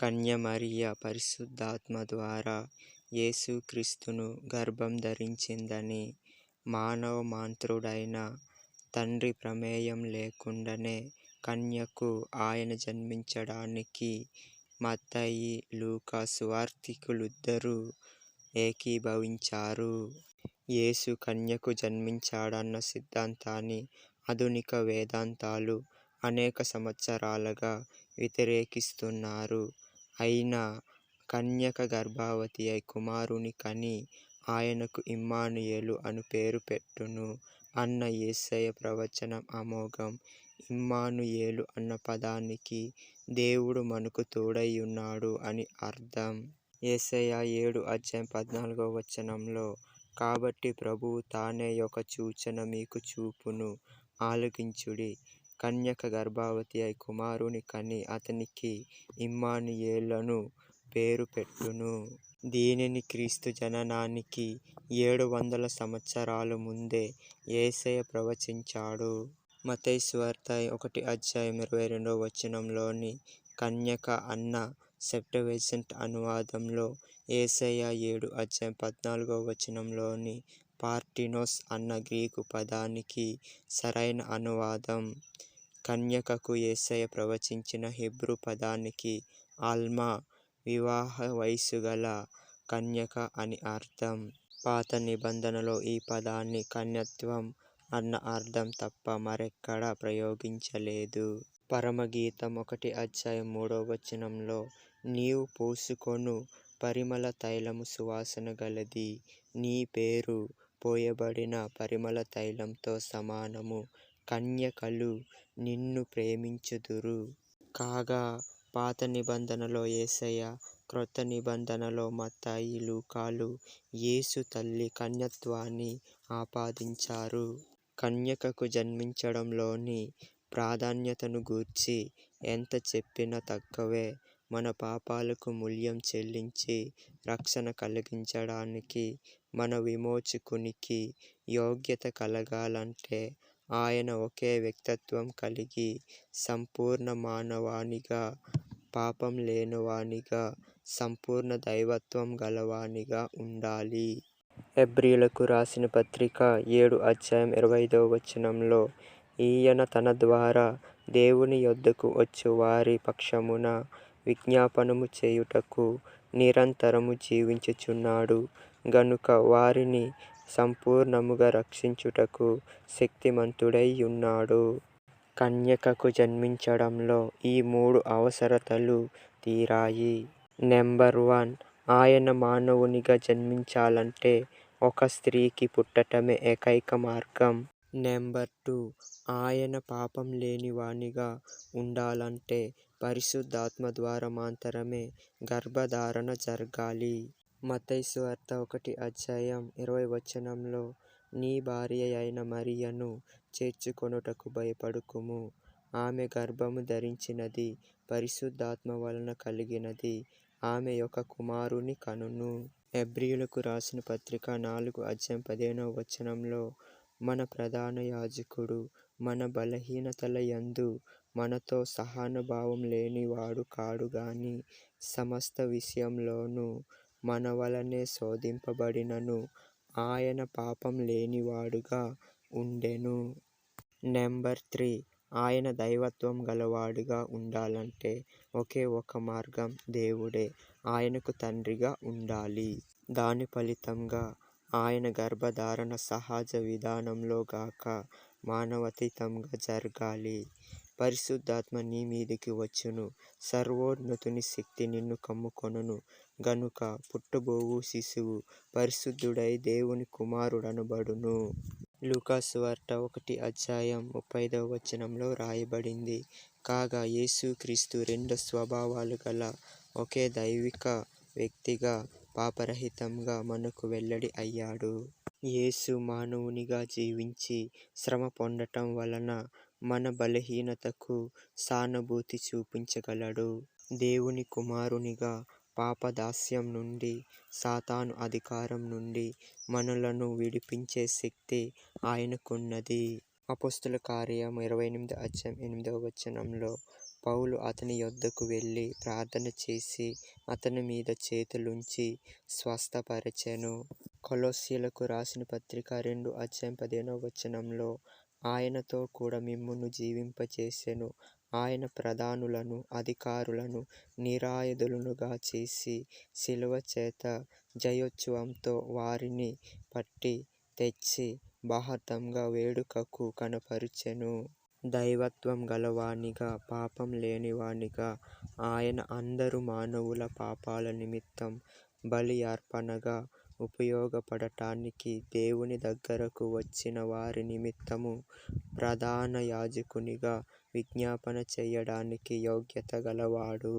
కన్య మరియ పరిశుద్ధాత్మ ద్వారా యేసుక్రీస్తును గర్భం ధరించిందని, మానవమాతృడైన తండ్రి ప్రమేయం లేకుండానే కన్యకు ఆయన జన్మించడానికి మత్తయి, లూకా సువార్తికులిద్దరూ ఏకీభవించారు. యేసు కన్యకు జన్మించాడన్న సిద్ధాంతాన్ని ఆధునిక వేదాంతాలు అనేక సంవత్సరాలుగా వ్యతిరేకిస్తున్నారు. అయినా కన్యక గర్భవతి అయి కుమారుని కని ఆయనకు ఇమ్మానుయేలు అను పేరు పెట్టును అన్న యేసయ్య ప్రవచనం అమోఘం. ఇమ్మానుయేలు అన్న పదానికి దేవుడు మనకు తోడైయున్నాడు అని అర్థం. యెషయా 7:14 కాబట్టి ప్రభువు తానే ఒక సూచన మీకు చూపును, ఆలకించుడి. కన్యక గర్భవతి అయి కుమారుని కని అతనికి ఇమ్మానుయేలను పేరు పెట్టును. దీనిని క్రీస్తు జననానికి 700 సంవత్సరాల ముందే యేసయ్య ప్రవచించాడు. మత్తయి సువార్త 1:22 కన్యక అన్న సెప్టువెజింట్ అనువాదంలో యెషయా 7:14 పార్టినోస్ అన్న గ్రీకు పదానికి సరైన అనువాదం. కన్యకకు యేసయ్య ప్రవచించిన హీబ్రూ పదానికి అల్మా, వివాహ వయస్సుగల కన్యక అని అర్థం. పాత నిబంధనలో ఈ పదాన్ని కన్యత్వం అన్న అర్థం తప్ప మరెక్కడా ప్రయోగించలేదు. పరమగీతం 1:3 నీవు పూసుకొను పరిమళ తైలము సువాసన గలది, నీ పేరు పోయబడిన పరిమళ తైలంతో సమానము, కన్యకలు నిన్ను ప్రేమించుదురు. కాగా పాత నిబంధనలో యేసయ్య, క్రొత్త నిబంధనలో మత్తయి, లూకాలు యేసు తల్లి కన్యత్వాన్ని ఆపాదించారు. కన్యకకు జన్మించడంలోని ప్రాధాన్యతను గూర్చి ఎంత చెప్పినా తక్కువే. మన పాపాలకు మూల్యం చెల్లించి రక్షణ కలిగించడానికి మన విమోచకునికి యోగ్యత కలగాలంటే ఆయన ఒకే వ్యక్తిత్వం కలిగి సంపూర్ణ మానవానిగా, పాపం లేనివానిగా, సంపూర్ణ దైవత్వం గలవానిగా ఉండాలి. హెబ్రీయులకు రాసిన పత్రిక 7:25 ఈయన తన ద్వారా దేవుని యొద్దకు వచ్చు వారి పక్షమున విజ్ఞాపనము చేయుటకు నిరంతరము జీవించుచున్నాడు గనుక వారిని సంపూర్ణముగా రక్షించుటకు శక్తిమంతుడై యున్నాడు. కన్యకకు జన్మించడంలో ఈ 3 అవసరతలు తీరాయి. నెంబర్ 1 ఆయన మానవునిగా జన్మించాలంటే ఒక స్త్రీకి పుట్టటమే ఏకైక మార్గం. నెంబర్ 2 ఆయన పాపం లేనివానిగా ఉండాలంటే పరిశుద్ధాత్మ ద్వారా మాత్రమే గర్భధారణ జరగాలి. మత్తయి సువార్త 1:20 నీ భార్య అయిన మరియను చేర్చుకొనుటకు భయపడకుము, ఆమె గర్భము ధరించినది పరిశుద్ధాత్మ వలన కలిగినది, ఆమె ఒక కుమారుని కనును. హెబ్రీయులకు రాసిన పత్రిక 4:15 మన ప్రధాన యాజకుడు మన బలహీనతల యందు మనతో సహానుభావం లేనివాడు కాడు గాని సమస్త విషయంలోనూ మన వలనే శోధింపబడినను ఆయన పాపం లేనివాడుగా ఉండెను. నెంబర్ 3 ఆయన దైవత్వం గలవాడుగా ఉండాలంటే ఒకే ఒక మార్గం, దేవుడే ఆయనకు తండ్రిగా ఉండాలి. దాని ఫలితంగా ఆయన గర్భధారణ సహజ విధానంలో గాక మానవాతీతంగా జరగాలి. పరిశుద్ధాత్మ నీ మీదికి వచ్చును, సర్వోన్నతుని శక్తి నిన్ను కమ్ముకొనును గనుక పుట్టబోవు శిశువు పరిశుద్ధుడై దేవుని కుమారుడనబడును. లూకా సువార్త 1:35 రాయబడింది. కాగా యేసుక్రీస్తు 2 స్వభావాలు గల ఒకే దైవిక వ్యక్తిగా పాపరహితంగా మనకు వెల్లడి అయ్యాడు. యేసు మానవునిగా జీవించి శ్రమ పొందటం వలన మన బలహీనతకు సానుభూతి చూపించగలడు. దేవుని కుమారునిగా పాపదాస్యం నుండి, సాతాను అధికారం నుండి మనలను విడిపించే శక్తి ఆయనకున్నది. అపోస్తలుల కార్యం 28:8 పౌలు అతని యొద్దకు వెళ్ళి ప్రార్థన చేసి అతని మీద చేతులుంచి స్వస్థపరచెను. కొలొస్సీలకు రాసిన పత్రిక 2:15 ఆయనతో కూడా మిమ్మును జీవింపచేసెను. ఆయన ప్రధానులను, అధికారులను నిరాయుధులుగా చేసి శిలువ చేత జయోత్సవంతో వారిని పట్టి తెచ్చి బహుతంగా వేడుకకు కనపరచెను. దైవత్వం గలవానిగా, పాపం లేనివానిగా ఆయన అందరు మానవుల పాపాల నిమిత్తం బలి అర్పణగా ఉపయోగపడటానికి దేవుని దగ్గరకు వచ్చిన వారి నిమిత్తము ప్రధాన యాజకునిగా విజ్ఞాపన చేయడానికి యోగ్యత గలవాడు.